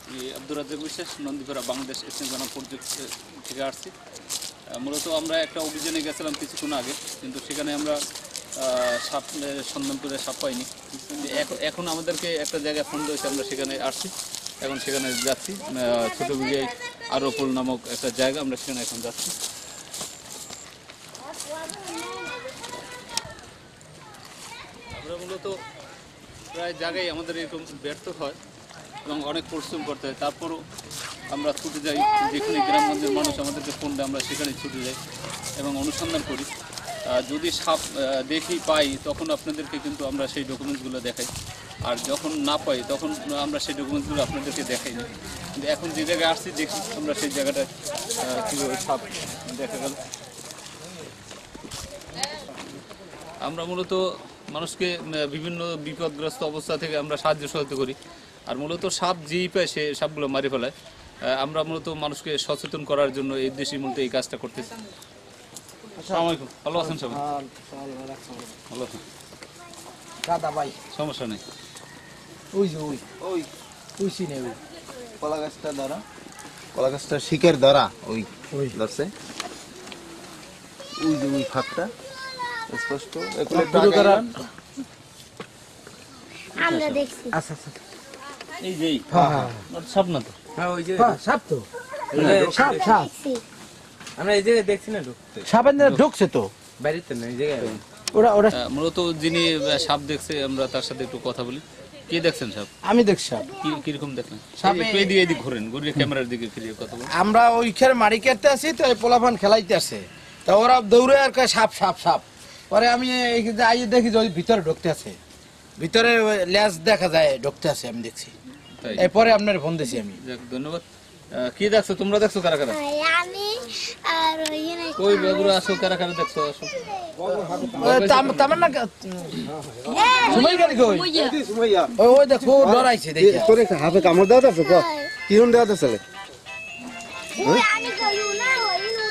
আব্দুর রাজ্জাক বিশ্বাস, Nandipara Bangladesh SM project থেকে আসছি। মূলত আমরা একটা অভিযানে গেছিলাম কিছুক্ষণ আগে, কিন্তু সেখানে আমরা সাপ সন্ধান করে সাপ পাইনি। এখন আমাদেরকে একটা জায়গায় ফোন দিয়েছে, আমরা সেখানে আসছি, এখন সেখানে যাচ্ছি। ছোটো বিঘায় আরোপল নামক একটা জায়গা, আমরা সেখানে এখন যাচ্ছি। আমরা মূলত প্রায় জায়গায় আমাদের এরকম ব্যর্থ হয় এবং অনেক পরিশ্রম করতে হয়, তারপরও আমরা ছুটে যাই। যেখানে গ্রামগঞ্জের মানুষ আমাদেরকে ফোন দেয়, আমরা সেখানে ছুটে যাই এবং অনুসন্ধান করি। যদি সাপ দেখি পাই, তখন আপনাদেরকে কিন্তু আমরা সেই ডকুমেন্টসগুলো দেখাই, আর যখন না পাই তখন আমরা সেই ডকুমেন্টসগুলো আপনাদেরকে দেখাই না। কিন্তু এখন যে জায়গায় আসছি দেখি আমরা সেই জায়গাটায় কীভাবে সাপ দেখা গেল। আমরা মূলত মানুষকে বিভিন্ন বিপদগ্রস্ত অবস্থা থেকে আমরা সাহায্য সহায়তা করি, আর মূলত সাপ যেই পায় সে সাপগুলো মারি ফেলায়। আমরা মূলত মানুষকে সচেতন করার জন্য এই দেশেই মূলত এই কাজটা করতেছি। আসসালামু আলাইকুম, ভালো আছেন সবাই? ভালো আছেন দাদা ভাই? সমস্যা নেই। ওই যে ওই ওই ওই সিনে ওই কলা গাছটা ধরা, কলা গাছটা শিকের ধরা, ওই ওই ধরছে, ওই যে ওই ফাঁকটা স্পষ্ট। আমরা দেখছি। আচ্ছা আচ্ছা, এই যে হ্যাঁ হ্যাঁ সাপ না তো? হ্যাঁ ওই যে সাপ তো, সাপ সাপ দেখছি। আমরা এই জায়গায় দেখছি না ঢুকতে, সাপের ঢুকছে তো বাড়িতে না এই জায়গায়। ওরা ওরা মূলত যিনি সাপ দেখছে আমরা তার সাথে একটু কথা বলি। কি দেখছেন সাপ? আমি দেখছি সাপ। কিরকম দেখলেন? সাপে- একটু এদিকে ঘুরেন, ঘুরিয়ে ক্যামেরার দিকে ফিরিয়ে কথা বলুন। আমরা ওইখানে মারি কাটতে আছি তো, পোলাপান খেলাইতে আছে, তা ওরা দৌড়ে আর কয় সাপ সাপ সাপ। পরে আমি আইয়ে দেখি যে ওই ভিতরে ঢুকতে আছে, ভিতরে লেজ দেখা যায় ঢুকতে আছে, আমি দেখছি। তাই? এরপরে আপনার ফোন দিছি আমি। যাক, ধন্যবাদ। কি দেখছো তোমরা? দেখছো কারা কারা? আমি আর কই বেগুরা আসো, কারা কারা দেখছো? আসো। তামার না সময় গেলি কই? ওই ওই দেখো ডরাইছে দেখি। তোর একটা হাতে কামড় দেওয়া আছে, কিরণ দেওয়া আছে? আমি কইউ না হইনু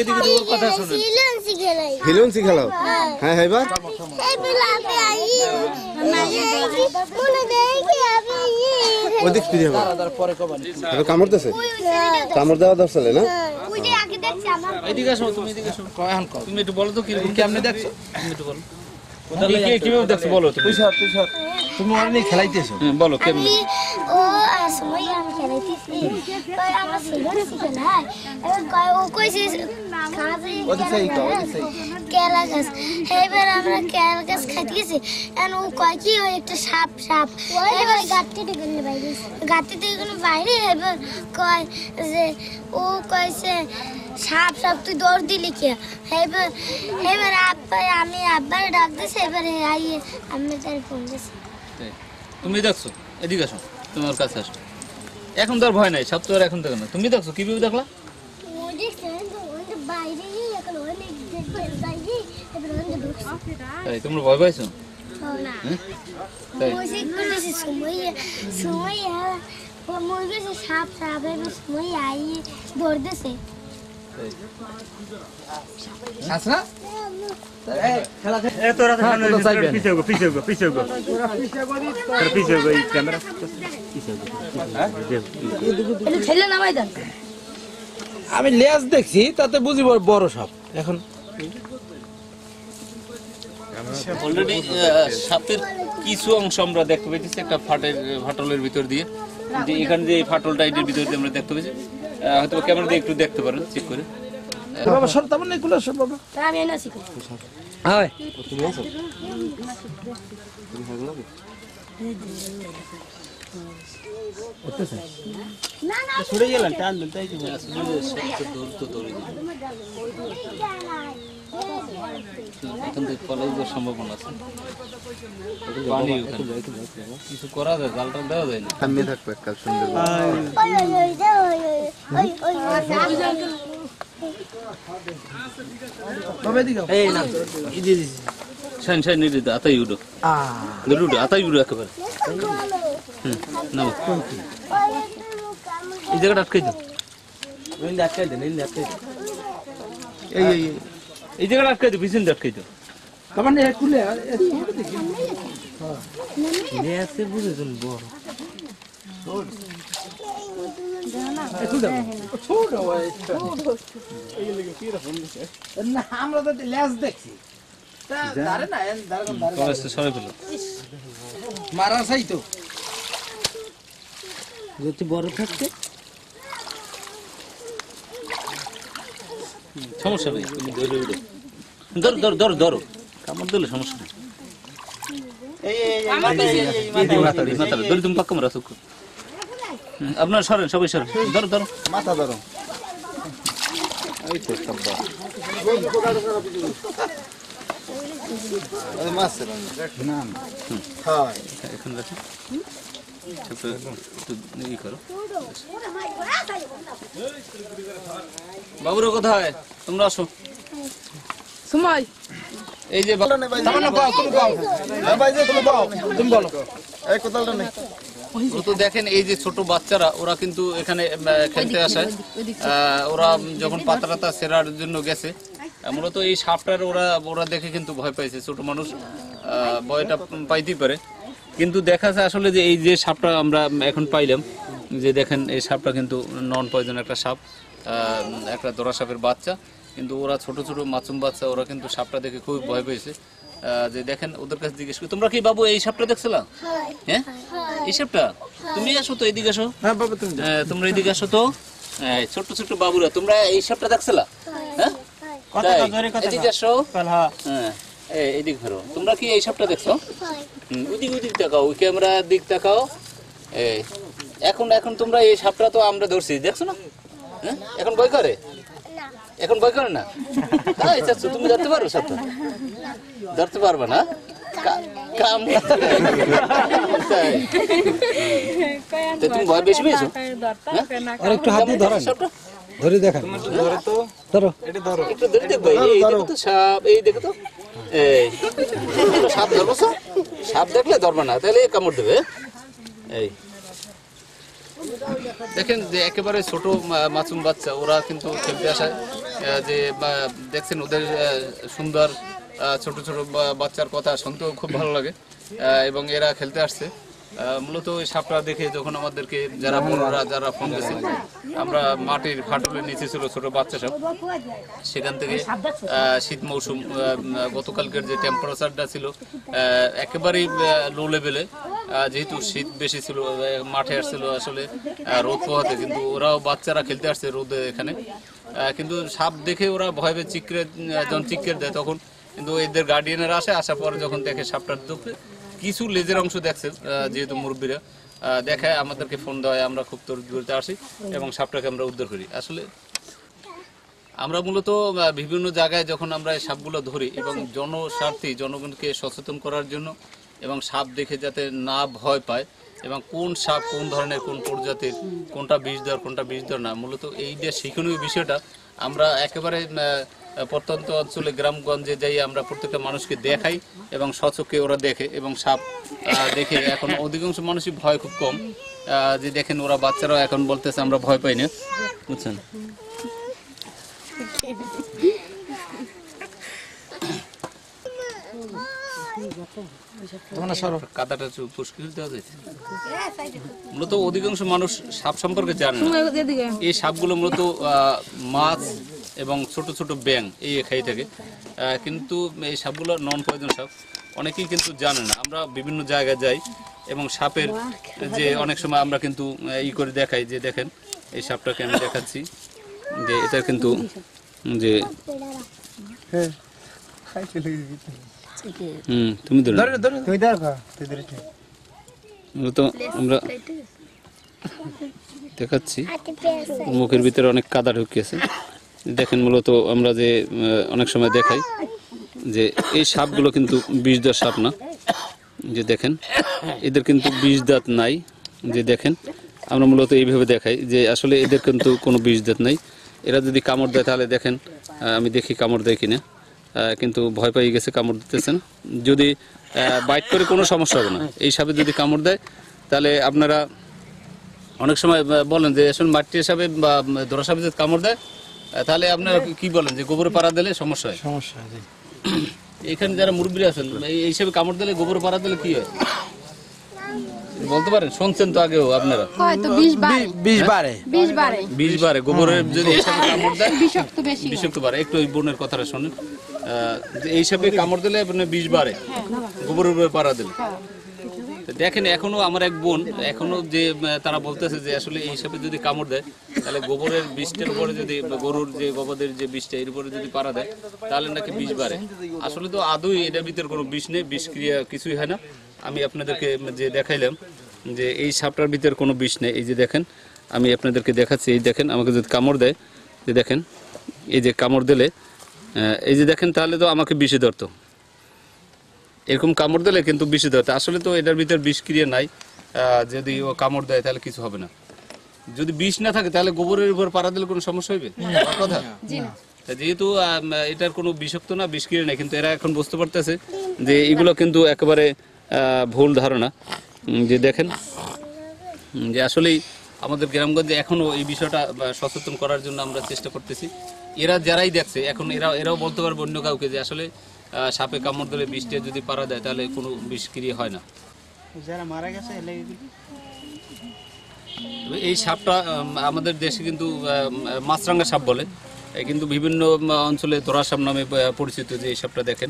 এদিকে কথা শুনেন। সিলেন্সি গেলাই। হিলুনসি খেলাও? হ্যাঁ হ্যাঁ, এবার এই বিলা আপে আই মনে দেখি আপে ওদিক ফিরে হবে, পরে কবানি কামড় দিতেছে, কামড় দেওয়া দরকার না? ওই যে আগে দেখছি আমার এদিকে আসো, তুমি এদিকে আসো। কয়হান কও তুমি একটু বলো তো কিরকম কেমনে দেখছো? তুমি একটু বলো। কিভাবে দেখছো বলো তুমি। তুমি ওরা নিয়ে খেলাইতেছো? হ্যাঁ, বলো কেমনে। ও আসলে আমি খেলাইতেছি কই আমরা সিলেন্সি খেলাই এবার কই ও কইছে কেলা গাছ। এবার আমরা কেলা গাছ খাইতে গেছি, ও কয় কি ওই একটা সাপ সাপ। এবার গাঁতি থেকে বাইরে, গাঁতি থেকে বাইরে এবার কয় যে ও কইছে সাপ সাপ তুই দৌড় দিলি কে? এবার এবার আমি আব্বার ডাক দিছি, এবারে আইয়ে আমি তার ফোন দিছি। তাই? তুমি দেখছো? এদিকে আসো, তোমার কাছে আসো। এখন তো আর ভয় নাই, সাপ তো আর এখন দেখো না। তুমি দেখছো? কিভাবে দেখলা? ওই দেখছেন তো ওই বাইরে এখন ওই দেখতে বাইরে এবার ওই ঢুকছে। তাই তোমরা ভয় পাইছো? না হ্যাঁ? তাই? ওই যে কইছে সময় সময় ও মই গেছে সাপ সাপ এবার সময় আই দৌড় দিছে। আছে না? তোরা পিছিয়ে এই ক্যামেরা ছেলে নামাই দেন। আমি লেজ দেখছি, তাতে বুঝি বড় সাপ। এখন অলরেডি সাপের কিছু অংশ আমরা দেখতে পেয়েছি একটা ফাটলের ভিতর দিয়ে। যে এখানে যে এই ফাটলটা এটার ভিতর দিয়ে আমরা দেখতে পেয়েছি। হয়তো ক্যামেরা দিয়ে একটু দেখতে পারেন, চেক করে। বাবা সব তেমন এগুলো সব বাবা। আমি এনে শিখো। হয় না না ছুড়ে গেলেন টান দেন তাই তো। এখান থেকে কলেজ যাওয়ার সম্ভাবনা আছে। পানি ওখানে কিছু করা যায়, জালটা দেওয়া যায় না। থামে থাকবে কাল সুন্দর। বাবা এদিকে এই না শাইন শাইন নিয়ে দিতে আতাই উঠো, উঠো আতাই উঠো একেবারে। নাও এই জায়গাটা আটকাই দাও, নিন আটকাই দেন, নিন আটকাই দেন। এই জায়গাটা আটকাই দাও, পিছন দিয়ে আটকাই দাও। বাবা নে খুলে নিয়ে আসছে বুঝেছেন বড় না আমরা তো লেজ দেখছি তা দাঁড়ে না সবাই পেল মারা চাই তো যদি বড় থাকতে সমস্যা নেই তুমি ধরে উঠো ধরো ধরো ধরো ধরো কামড় দিলে সমস্যা নেই মাথা ধরে তুমি পাক্কা মারা চোখ আপনার সরেন সবাই সরেন ধরো ধরো মাথা ধরো এই তো শব্দ মাছ না হয় এখন রাখি একটু ই করো বাবুরা কোথায় তোমরা আসো সময় এই যে তামান্না পাও তুমি পাও ভাই যে তুমি পাও তুমি বলো এই কোদালটা নেই তো দেখেন এই যে ছোট বাচ্চারা ওরা কিন্তু এখানে খেলতে আসে ওরা যখন পাতা সেরার জন্য গেছে মূলত এই সাপটার ওরা ওরা দেখে কিন্তু ভয় পাইছে ছোট মানুষ ভয়টা পাইতেই পারে কিন্তু দেখা যায় আসলে যে এই যে সাপটা আমরা এখন পাইলাম যে দেখেন এই সাপটা কিন্তু নন পয়জন একটা সাপ একটা দোরা সাপের বাচ্চা কিন্তু ওরা ছোট ছোট মাসুম বাচ্চা ওরা কিন্তু সাপটা দেখে খুব ভয় পেয়েছে যে দেখেন ওদের কাছে জিজ্ঞেস করি তোমরা কি বাবু এই সাপটা দেখছিলা হ্যাঁ এই সাপটা তুমি আসো তো এইদিকে আসো হ্যাঁ বাবা তুমি তোমরা এইদিকে আসো তো ছোট ছোট বাবুরা তোমরা এই সাপটা দেখছিলা হ্যাঁ এদিকে আসো হ্যাঁ এইদিকে ধরো তোমরা কি এই সাপটা দেখছো ওদিক ওদিক তাকাও ওই ক্যামেরা দিক তাকাও এই এখন এখন তোমরা এই সাপটা তো আমরা ধরছি দেখছো না হ্যাঁ এখন ভয় করে এখন ভয় করে না তাই চাচ্ছ তুমি ধরতে পারো সাপটা ধরতে পারবে না কাম তুমি ভয় বেশি পেয়েছো আর একটু হাত দিয়ে ধরেন সাপটা ধরে দেখেন ধরো তো ধরো এটা ধরো একটু ধরে দেখবো এই দেখো তো সাপ এই দেখো তো এই সাপ ধরবো সাপ দেখলে ধরবে না তাহলে কামড় দেবে এই দেখেন যে একেবারে ছোট মাসুম বাচ্চা ওরা কিন্তু খেলতে আসায় যে দেখছেন ওদের সুন্দর ছোট ছোট বাচ্চার কথা শুনতেও খুব ভালো লাগে এবং এরা খেলতে আসছে মূলত ওই সাপটা দেখে যখন আমাদেরকে যারা বড়রা যারা ফোন দিয়েছে আমরা মাটির ফাটলের নিচে ছিল ছোট বাচ্চা সব সেখান থেকে শীত মৌসুম গতকালকের যে টেম্পারেচারটা ছিল একেবারেই লো লেভেলে যেহেতু শীত বেশি ছিল মাঠে আসছিল আসলে রোদ পোহাতে কিন্তু ওরাও বাচ্চারা খেলতে আসছে রোদে এখানে কিন্তু সাপ দেখে ওরা ভয় পেয়ে চিৎকারে যখন চিৎকার দেয় তখন কিন্তু এদের গার্ডিয়ানেরা আসার পরে যখন দেখে সাপটার দুঃখে কিছু লেজের অংশ দেখছে যেহেতু মুরব্বীরা দেখায় আমাদেরকে ফোন দেওয়া আমরা খুব তড়িতে আসি এবং সাপটাকে আমরা উদ্ধার করি আসলে আমরা মূলত বিভিন্ন জায়গায় যখন আমরা এই সাপগুলো ধরি এবং জনস্বার্থে জনগণকে সচেতন করার জন্য এবং সাপ দেখে যাতে না ভয় পায় এবং কোন সাপ কোন ধরনের কোন প্রজাতির কোনটা বিষধর কোনটা বিষধর না মূলত এই যে শিক্ষণীয় বিষয়টা আমরা একেবারে প্রত্যন্ত অঞ্চলে গ্রামগঞ্জে যাই আমরা প্রত্যেকটা মানুষকে দেখাই এবং সচক্ষে ওরা দেখে এবং সাপ দেখে এখন অধিকাংশ মানুষই ভয় খুব কম যে দেখেন ওরা বাচ্চারাও এখন বলতেছে আমরা ভয় পাই না বুঝছেন কাদাটা পুষ্কিল দেওয়া যায় মূলত অধিকাংশ মানুষ সাপ সম্পর্কে জানে না এই সাপগুলো মূলত মাছ এবং ছোট ছোট ব্যাঙ এই খাই থাকে কিন্তু এই সাপগুলো নন পয়জন সাপ অনেকেই কিন্তু জানে না আমরা বিভিন্ন জায়গায় যাই এবং সাপের যে অনেক সময় আমরা কিন্তু ই করে দেখাই যে দেখেন এই সাপটাকে আমি দেখাচ্ছি যে এটা কিন্তু যে তুমি ধরো মূলত আমরা দেখাচ্ছি মুখের ভিতরে অনেক কাদা ঢুকিয়েছে দেখেন মূলত আমরা যে অনেক সময় দেখাই যে এই সাপগুলো কিন্তু বিষধর সাপ না যে দেখেন এদের কিন্তু বিষ দাঁত নাই যে দেখেন আমরা মূলত এইভাবে দেখাই যে আসলে এদের কিন্তু কোনো বিষ দাঁত নাই এরা যদি কামড় দেয় তাহলে দেখেন আমি দেখি কামড় দেয় কিনা কিন্তু ভয় পেয়ে গেছে কামড় দিতেছে না যদি বাইট করে কোনো সমস্যা হবে না এই সাপে যদি কামড় দেয় তাহলে আপনারা অনেক সময় বলেন যে আসলে মাটি সাপে বা দোরা সাপে যদি কামড় দেয় তাহলে আপনারা কি বলেন যে গোবরে পাড়া দিলে সমস্যা হয় এখানে যারা মুরব্বী আছেন এই হিসাবে কামড় দিলে গোবরে পাড়া দিলে কি হয় বলতে পারেন, শুনছেন তো আগেও আপনারা? হয়তো 20 বারে 20 বারে 20 বারে 20 বারে গোবরের যদি এই সাপে কামড় দেয়, বিষাক্ত বেশি হয়। বিষাক্ত বারে। একটু ওই বোনের কথাটা শুনুন। যে এই সাপে কামড় দিলে আপনার 20 বারে গোবরের উপরে পাড়া দিলে। তো দেখেন এখনো আমার এক বোন এখনো যে তারা বলতেছে যে আসলে এই সাপে যদি কামড় দেয় তাহলে গোবরের বিষটার উপরে যদি গরুর যে গবাদের যে বিষটা এর উপরে যদি পাড়া দেয় তাহলে নাকি বিষ বাড়ে। আসলে তো আদৌ এটার ভিতরে কোনো বিষ নেই, বিষক্রিয়া কিছুই হয় না। আমি আপনাদেরকে যে দেখাইলাম যে এই সাপটার ভিতরে কোনো বিষ নেই। এই যে দেখেন আমি আপনাদেরকে দেখাচ্ছি, এই দেখেন আমাকে যদি কামড় দেয়, যে দেখেন এই যে কামড় দিলে এই যে দেখেন তাহলে তো আমাকে বিষে ধরতো, এরকম কামড় দিলে কিন্তু বিষে ধরতো। আসলে তো এটার ভিতর বিষক্রিয়া নাই, যদি ও কামড় দেয় তাহলে কিছু হবে না। যদি বিষ না থাকে তাহলে গোবরের উপর পাড়া দিলে কোনো সমস্যা হইবে কথা? তা যেহেতু এটার কোনো বিষাক্ত না, বিষক্রিয়া নাই, কিন্তু এরা এখন বুঝতে পারতেছে যে এগুলো কিন্তু একেবারে ভুল ধারণা। যে দেখেন যে আসলেই আমাদের গ্রামগঞ্জে এখনো এই বিষয়টা সচেতন করার জন্য আমরা চেষ্টা করতেছি। এরা যারাই দেখছে এখন এরাও বলতে পারবে অন্য কাউকে যে আসলে সাপে কামড় দিলে বিষটা যদি পাড়া দেয় তাহলে কোনো বিষক্রিয়া হয় না। যারা মারা গেছে এই সাপটা আমাদের দেশে কিন্তু মাছরাঙা সাপ বলে, কিন্তু বিভিন্ন অঞ্চলে তোরা সাপ নামে পরিচিত। যে এই সাপটা দেখেন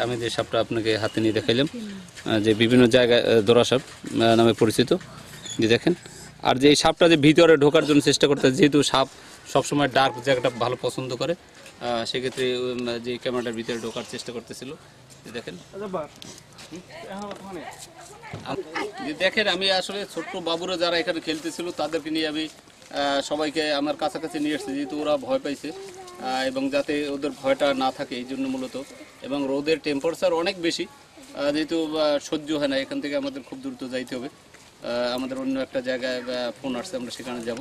আমি যে সাপটা আপনাকে হাতে নিয়ে দেখাইলাম, যে বিভিন্ন জায়গায় দোরা সাপ নামে পরিচিত। যে দেখেন আর যে এই সাপটা যে ভিতরে ঢোকার জন্য চেষ্টা করতে, যেহেতু সাপ সবসময় ডার্ক জায়গাটা ভালো পছন্দ করে, সেক্ষেত্রে যে ক্যামেরাটার ভিতরে ঢোকার চেষ্টা করতেছিল। যে দেখেন যে দেখেন আমি আসলে ছোট্ট বাবুরা যারা এখানে খেলতেছিল তাদেরকে নিয়ে আমি সবাইকে আমার কাছাকাছি নিয়ে এসেছি, যেহেতু ওরা ভয় পাইছে এবং যাতে ওদের ভয়টা না থাকে এই জন্য মূলত। এবং রোদের টেম্পারেচার অনেক বেশি, যেহেতু সহ্য হয় না, এখান থেকে আমাদের খুব দ্রুত যাইতে হবে। আমাদের অন্য একটা জায়গায় ফোন আসছে, আমরা সেখানে যাব।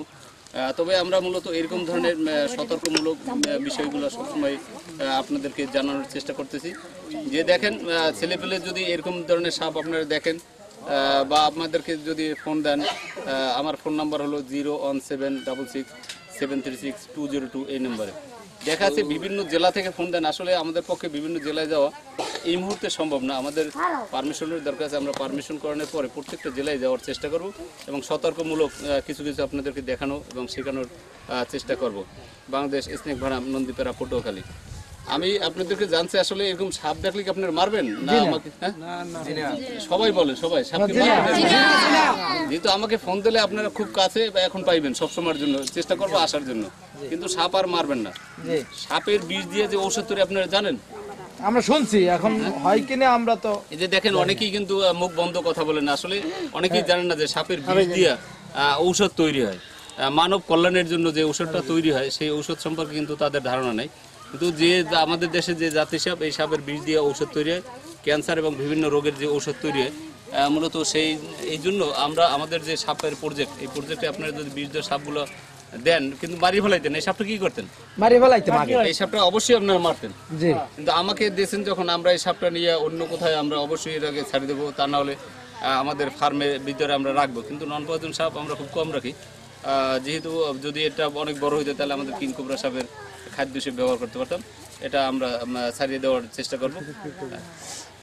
তবে আমরা মূলত এরকম ধরনের সতর্কমূলক বিষয়গুলো সবসময় আপনাদেরকে জানানোর চেষ্টা করতেছি। যে দেখেন ছেলেপেলে যদি এরকম ধরনের সাপ আপনারা দেখেন বা আপনাদেরকে যদি ফোন দেন, আমার ফোন নাম্বার হলো 01766736202 এই নম্বরে। দেখা যাচ্ছে বিভিন্ন জেলা থেকে ফোন দেন, আসলে আমাদের পক্ষে বিভিন্ন জেলায় যাওয়া এই মুহূর্তে সম্ভব না, আমাদের পারমিশনের দরকার আছে। আমরা পারমিশন করানোর পরে প্রত্যেকটা জেলায় যাওয়ার চেষ্টা করব এবং সতর্কমূলক কিছু কিছু আপনাদেরকে দেখানো এবং শেখানোর চেষ্টা করব। বাংলাদেশ স্নেক ভাড়া নন্দীপাড়া পটুয়াখালী। আমি আপনাদেরকে জানছি আসলে এরকম সাপ দেখলে কি আপনারা মারবেন না আমাকে? সবাই বলে সবাই সাপকে মারবেন, যেহেতু আমাকে ফোন দিলে আপনারা খুব কাছে এখন পাইবেন সবসময়ের জন্য, চেষ্টা করবো আসার জন্য, কিন্তু সাপ আর মারবেন না। সাপের বিষ দিয়ে যে ঔষধ তৈরি আপনারা জানেন? আমরা শুনছি, এখন হয় কিনা আমরা তো এই যে দেখেন অনেকেই কিন্তু মুখ বন্ধ কথা বলেন, আসলে অনেকেই জানেন না যে সাপের বিষ দিয়ে ঔষধ তৈরি হয়, মানব কল্যাণের জন্য যে ঔষধটা তৈরি হয় সেই ঔষধ সম্পর্কে কিন্তু তাদের ধারণা নেই। কিন্তু যে আমাদের দেশে যে জাতি সাপ, এই সাপের বিষ দিয়ে ঔষধ তৈরি হয়, ক্যান্সার এবং বিভিন্ন রোগের যে ঔষধ তৈরি হয় মূলত এই জন্য আমরা আমাদের যে সাপের প্রজেক্ট, এই প্রজেক্টে আপনারা যদি বিষ দিয়ে সাপগুলো দেন কিন্তু মারি ফেলাইতেন, এই সাপটা কি করতেন? মারি ফেলাইতে আগে এই সাপটা অবশ্যই আপনারা মারতেন। জি, কিন্তু আমাকে দিয়েছেন যখন, আমরা এই সাপটা নিয়ে অন্য কোথায় আমরা অবশ্যই এর আগে ছাড়ি দেবো, তা না হলে আমাদের ফার্মের ভিতরে আমরা রাখবো। কিন্তু নন পয়জন সাপ আমরা খুব কম রাখি, যেহেতু যদি এটা অনেক বড় হইতো তাহলে আমাদের কিং কোবরা সাপের খাদ্য হিসেবে ব্যবহার করতে পারতাম। এটা আমরা ছাড়িয়ে দেওয়ার চেষ্টা করবো।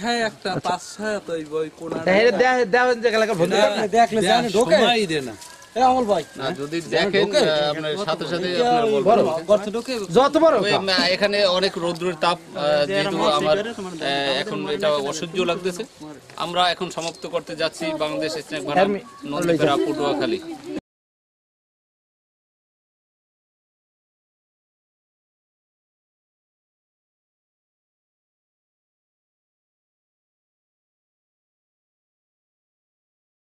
হ্যাঁ একটা 5-6 তো এই বই কোনা দেওয়ান যে এলাকার বন্ধু দেখলে জানে ঢোকে সময় দেয় না। এ আমল ভাই না যদি দেখেন আপনার সাথে সাথে আপনার বলবো গর্ত ঢোকে যত বড় এখানে অনেক রৌদ্রের তাপ, যেহেতু আমার এখন এটা অসহ্য লাগতেছে, আমরা এখন সমাপ্ত করতে যাচ্ছি বাংলাদেশ স্নেক ভাড়া নন্দীপাড়া পটুয়াখালী।